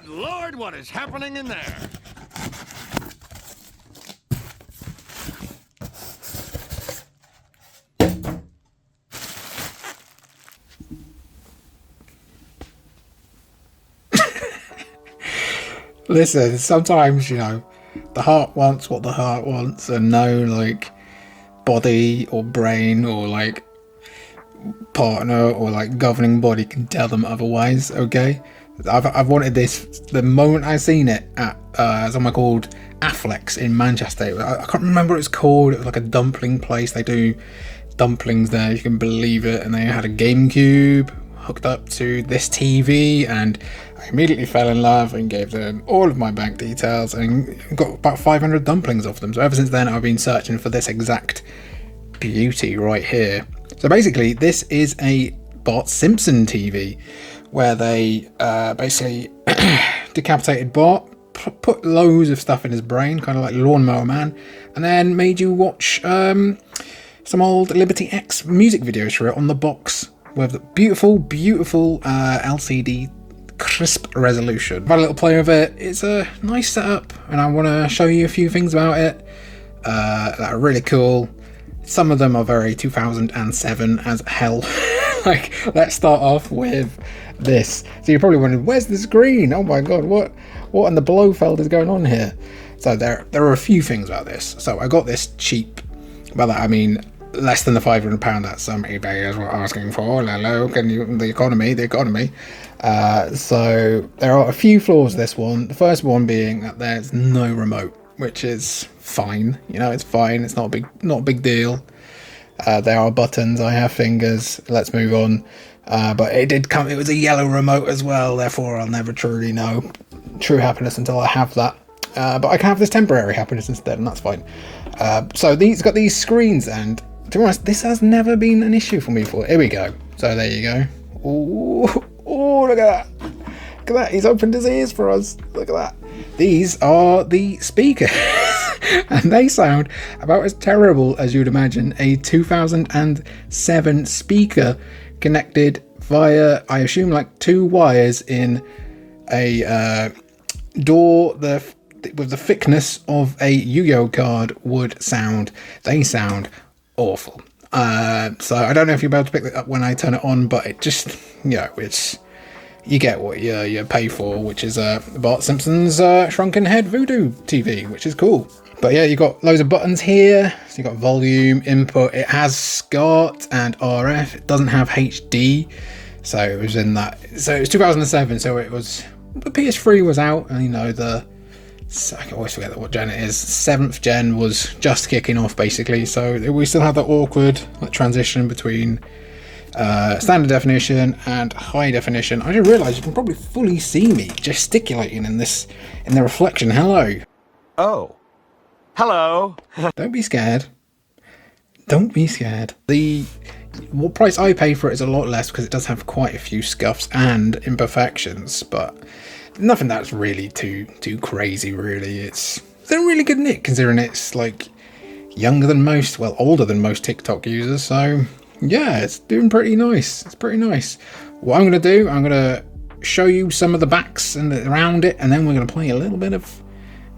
Good Lord, what is happening in there? Listen, sometimes, you know, the heart wants what the heart wants, and no, like, body or brain or, like, partner or, like, governing body can tell them otherwise, okay? I've wanted this the moment I seen it at somewhere called Affleck's in Manchester. I can't remember what it's called. It was like a dumpling place. They do dumplings there, you can believe it. And they had a GameCube hooked up to this TV, and I immediately fell in love and gave them all of my bank details and got about 500 dumplings off them. So ever since then I've been searching for this exact beauty right here. So basically this is a Bart Simpson TV, where they basically decapitated Bart, put loads of stuff in his brain, kind of like Lawnmower Man, and then made you watch some old Liberty X music videos for it on the box with beautiful, beautiful LCD crisp resolution. I've had a little play with it. It's a nice setup, and I want to show you a few things about it that are really cool. Some of them are very 2007 as hell. Like, let's start off with this. So you're probably wondering, where's the screen? Oh my god, what in the Blofeld is going on here? So there are a few things about this. So I got this cheap. By that I mean less than the £500 that some eBayers were asking for. Hello, can you, the economy. So there are a few flaws with this one. The first one being that there's no remote, which is fine. You know, it's fine. It's not a big deal. There are buttons. I have fingers. Let's move on. But it did come. It was a yellow remote as well. Therefore, I'll never truly know true happiness until I have that. But I can have this temporary happiness instead, and that's fine. So these got these screens, and to be honest, this has never been an issue for me before. Here we go. So there you go. Oh, look at that. Look at that. He's opened his ears for us. Look at that. These are the speakers. And they sound about as terrible as you'd imagine a 2007 speaker connected via, I assume, like 2 wires in a door with the thickness of a Yu-Gi-Oh card would sound. They sound awful. So I don't know if you'll be able to pick it up when I turn it on, but it just, you know, it's, you get what you pay for, which is Bart Simpson's Shrunken Head Voodoo TV, which is cool. But yeah, you got loads of buttons here. So you got volume, input. It has SCART and RF. It doesn't have HD. So it was in that. So it was 2007. So it was, the PS3 was out, and you know I can always forget what gen it is. 7th gen was just kicking off basically. So we still have that awkward transition between standard definition and high definition. I didn't realise you can probably fully see me gesticulating in the reflection. Hello. Oh. Hello. Don't be scared. Don't be scared. What price I pay for it is a lot less because it does have quite a few scuffs and imperfections, but nothing that's really too crazy really. It's a really good nick considering it's like younger than most, well, older than most TikTok users. So yeah, it's doing pretty nice. It's pretty nice. What I'm going to do, I'm going to show you some of the backs and around it, and then we're going to play a little bit of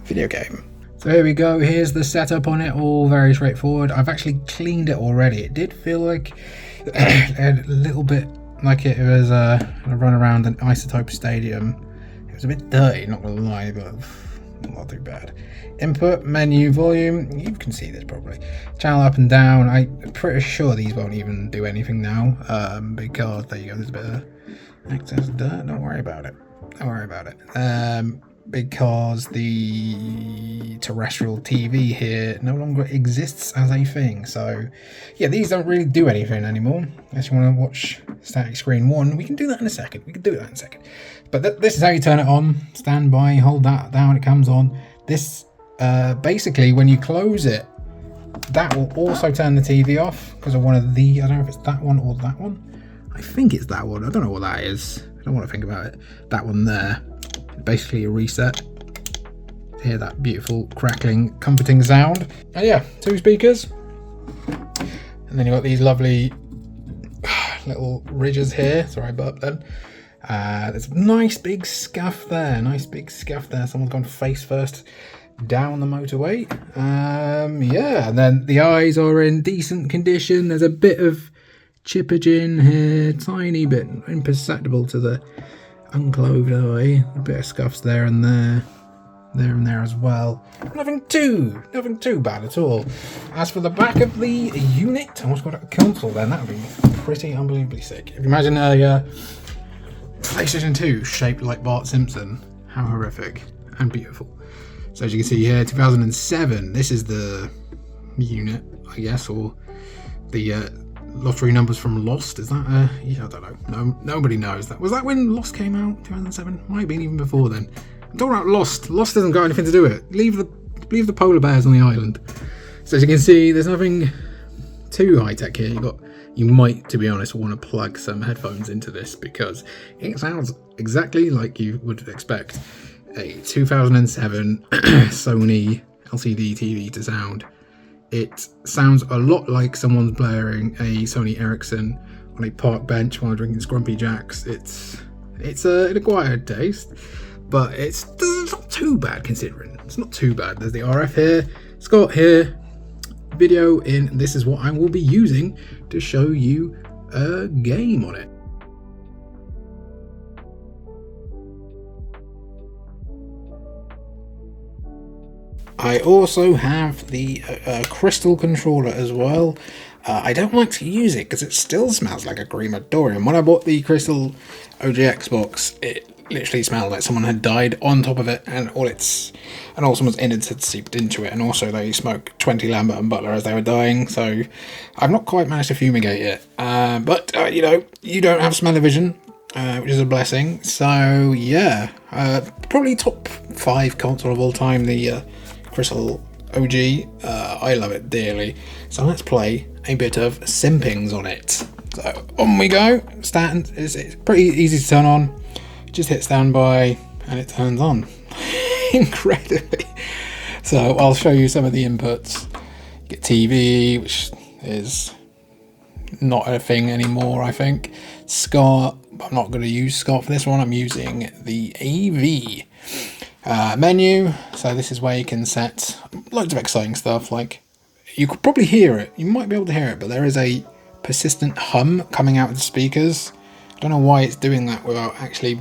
video game. So here we go. Here's the setup on it, all very straightforward. I've actually cleaned it already. It did feel like a little bit like it was a run around an Isotope Stadium. It was a bit dirty, not gonna lie, but not too bad. Input, menu, volume, you can see this probably. Channel up and down. I'm pretty sure these won't even do anything now, because there you go, there's a bit of excess dirt. Don't worry about it. Don't worry about it. Because the terrestrial TV here no longer exists as a thing. So yeah, these don't really do anything anymore. Unless you want to watch static screen 1, we can do that in a second. But this is how you turn it on. Stand by, hold that down, it comes on. This basically, when you close it, that will also turn the TV off because of one of the, I don't know if it's that one or that one. I think it's that one. I don't know what that is. I don't want to think about it. That one there. Basically a reset. Hear that beautiful crackling comforting sound. And yeah, 2 speakers, and then you've got these lovely little ridges here. Sorry, I burped then. There's a nice big scuff there. Someone's gone face first down the motorway. Yeah, and then the eyes are in decent condition. There's a bit of chippage in here, tiny bit, imperceptible to the uncloved eye. A bit of scuffs there and there as well. Nothing too bad at all. As for the back of the unit, I almost got a console then. That would be pretty unbelievably sick. If you imagine a PlayStation 2 shaped like Bart Simpson, how horrific and beautiful. So as you can see here, 2007, this is the unit, I guess, or the lottery numbers from Lost. Is that, yeah, I don't know. No, nobody knows that. Was that when Lost came out, 2007? Might have been even before then. I'm talking about Lost. Lost hasn't got anything to do with it. Leave the polar bears on the island. So as you can see, there's nothing too high-tech here. You might, to be honest, want to plug some headphones into this because it sounds exactly like you would expect a 2007 Sony LCD TV to sound. It sounds a lot like someone's blaring a Sony Ericsson on a park bench while drinking Scrumpy Jacks. It's an acquired taste, but it's not too bad considering. It's not too bad. There's the RF here, Scott here, video in. This is what I will be using to show you a game on it. I also have the crystal controller as well. I don't like to use it because it still smells like a crematorium. When I bought the crystal OG Xbox, it literally smelled like someone had died on top of it, and all someone's innards had seeped into it, and also they smoked 20 Lambert and Butler as they were dying, so I've not quite managed to fumigate it. But you know, you don't have smell-o-vision, which is a blessing, so yeah. Probably top 5 console of all time, the Crystal OG. I love it dearly. So let's play a bit of Simpings on it. So on we go. It's pretty easy to turn on. Just hit standby and it turns on. Incredibly. So I'll show you some of the inputs. You get TV, which is not a thing anymore, I think. SCART, I'm not going to use SCART for this one. I'm using the AV. Menu, so this is where you can set loads of exciting stuff, like you could probably hear it, you might be able to hear it, but there is a persistent hum coming out of the speakers. I don't know why it's doing that without actually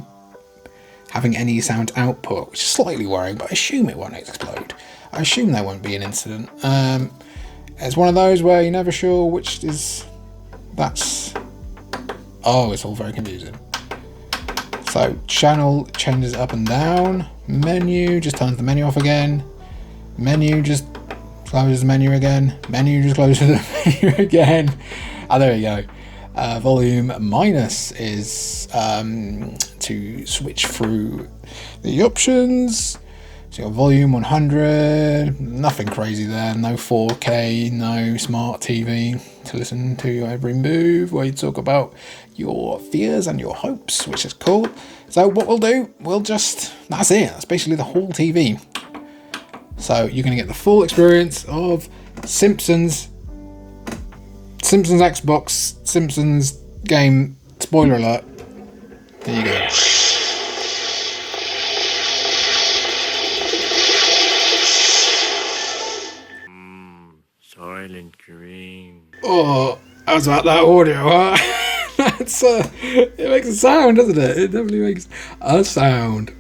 having any sound output, which is slightly worrying, but I assume it won't explode. I assume there won't be an incident. It's one of those where you're never sure which is... it's all very confusing. So channel changes up and down. Menu just turns the menu off again. Menu just closes the menu again. Menu just closes the menu again. There we go. Volume minus is to switch through the options. So your volume 100, nothing crazy there, no 4K, no smart TV to listen to your every move, where you talk about your fears and your hopes, which is cool. So what we'll do, that's it, that's basically the whole TV. So you're going to get the full experience of Simpsons Xbox, Simpsons game, spoiler alert, there you go. Silent Green. Oh, I was about that audio, huh? It makes a sound, doesn't it? It definitely makes a sound.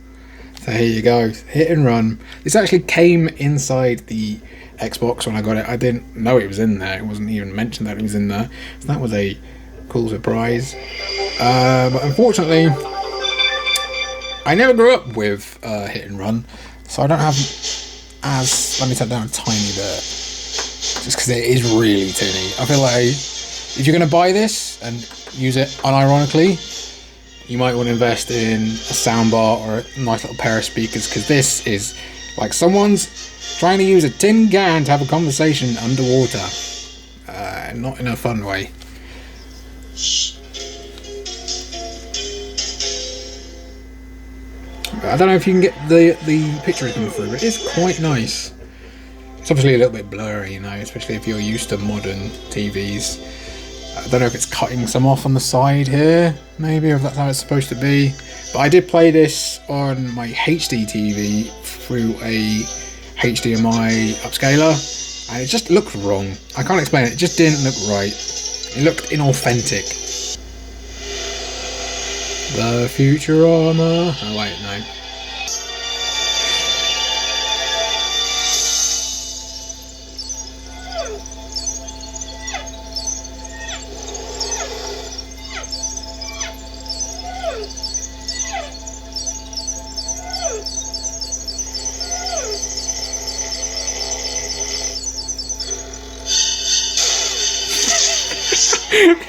So here you go, hit and run. This actually came inside the Xbox when I got it. I didn't know it was in there. It wasn't even mentioned that it was in there. So that was a cool surprise. But unfortunately, I never grew up with hit and run, so I don't have let me turn down a tiny bit. Just because it is really tinny. I feel like if you're going to buy this and use it unironically, you might want to invest in a soundbar or a nice little pair of speakers, because this is like someone's trying to use a tin can to have a conversation underwater. Not in a fun way. I don't know if you can get the picture coming through, but it's quite nice. It's obviously a little bit blurry, you know, especially if you're used to modern TVs. I don't know if it's cutting some off on the side here, maybe, or if that's how it's supposed to be. But I did play this on my HD TV through a HDMI upscaler, and it just looked wrong. I can't explain it, it just didn't look right. It looked inauthentic. The Futurama. Oh wait, no.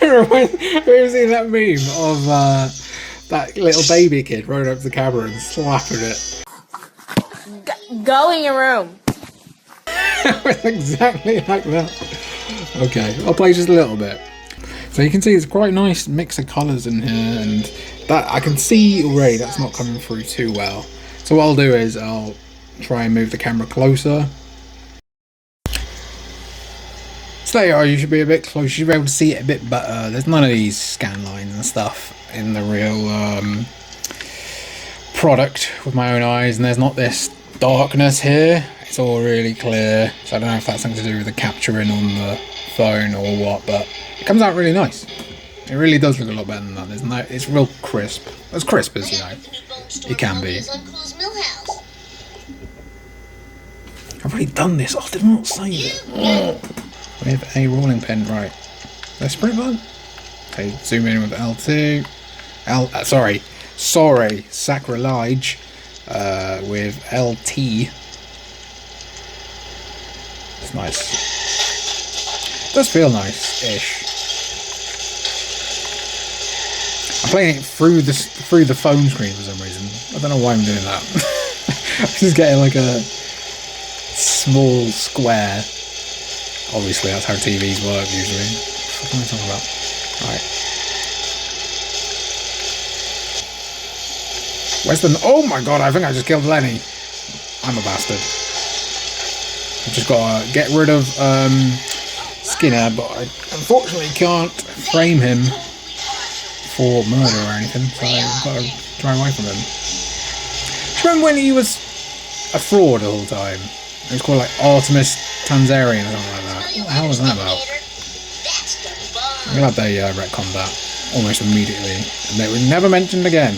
Have you seen that meme of that little baby kid running up to the camera and slapping it? Go in your room. It's exactly like that. Okay, I'll play just a little bit. So you can see it's quite a nice mix of colours in here, and that I can see already that's not coming through too well. So what I'll do is I'll try and move the camera closer. So there you are, you should be a bit closer, you should be able to see it a bit better. There's none of these scan lines and stuff in the real product with my own eyes, and there's not this darkness here. It's all really clear, so I don't know if that's something to do with the capturing on the phone or what, but it comes out really nice. It really does look a lot better than that. There's no, it's real crisp. As crisp as, you know, it can be. I've already done this. Oh, did I not save it? With a rolling pin, right. Let's sprint button. Okay, zoom in with L2. Sorry, sacrilege. With LT. It's nice. It does feel nice-ish. I'm playing it through the phone screen for some reason. I don't know why I'm doing that. I'm just getting like a small square. Obviously, that's how TVs work usually. What am I talking about? Right. Where's the... Oh my god, I think I just killed Lenny. I'm a bastard. I've just got to get rid of Skinner, but I unfortunately can't frame him for murder or anything, so I've got to try away from him. Do you remember when he was a fraud the whole time? It was called like Artemis Tanzarian or something like that. What the hell was that about? I'm glad they retconned that almost immediately, and they were never mentioned again.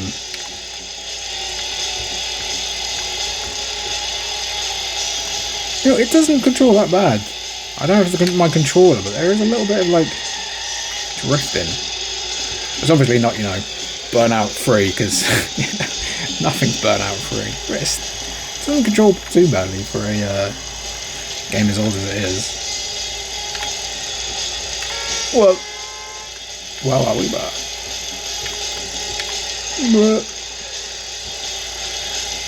You know, it doesn't control that bad. I don't know if it's my controller, but there is a little bit of like drifting. It's obviously not, you know, burnout free, because nothing's burnout free. But it doesn't control too badly for a game as old as it is. Well, are we back?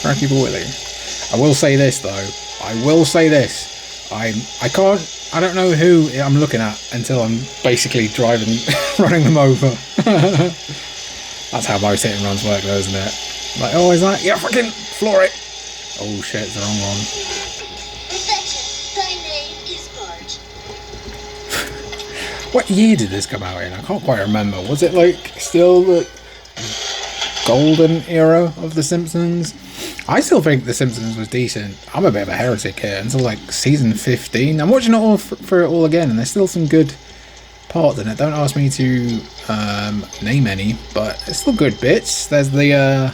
Cracky boily. I will say this though. I don't know who I'm looking at until I'm basically driving, running them over. That's how most hit and runs work though, isn't it? Like, oh, is that? Yeah, fucking floor it. Oh shit, it's the wrong one. Perfection. Thy name is Bart. What year did this come out in? I can't quite remember. Was it like still the golden era of The Simpsons? I still think The Simpsons was decent. I'm a bit of a heretic here until like season 15. I'm watching it all for it all again, and there's still some good parts in it. Don't ask me to name any, but it's still good bits. There's the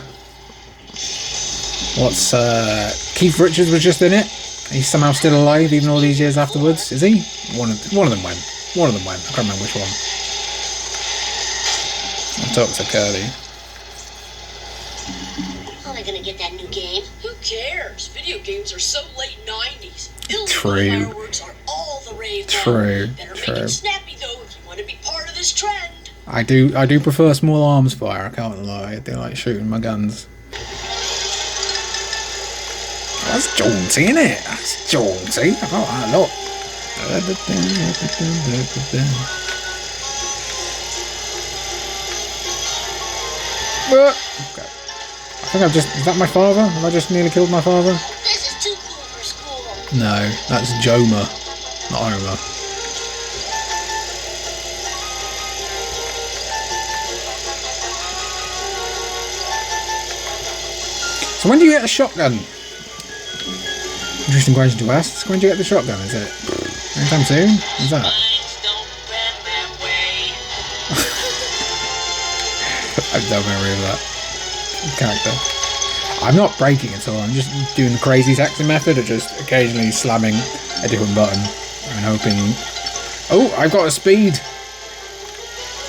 Keith Richards was just in it. He's somehow still alive even all these years afterwards. Is he? One of them went. One of them went. I can't remember which one. I'll talk to Curly. How am I gonna get that new game? Who cares? Video games are so late 90s. True. Fireworks are all the rave. True. Better make it snappy though if you want to be part of this trend. I do prefer small arms fire, I can't lie. I do like shooting my guns. That's jaunty, isn't it? That's jaunty. I got that a lot. Okay. I think I've just... Is that my father? Have I just nearly killed my father? This is too cool for school. No, that's Joma, not Homer. So when do you get a shotgun? Interesting question to ask. When do you get the shotgun? Is it anytime soon? Is that? I've no memory of that character. I'm not breaking at all. I'm just doing the crazy taxi method of just occasionally slamming a different button and hoping. Oh, I've got a speed.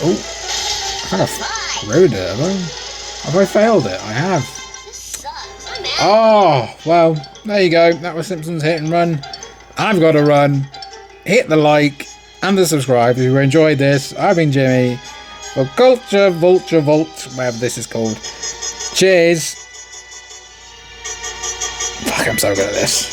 Oh, I kind of ruined it. Have I failed it? I have. This sucks. I'm out. Oh, well, there you go. That was Simpsons Hit and Run. I've got to run. Hit the like and the subscribe if you enjoyed this. I've been Jimmy for Culture Vulture Vault, whatever this is called. Cheers. Fuck, I'm so good at this.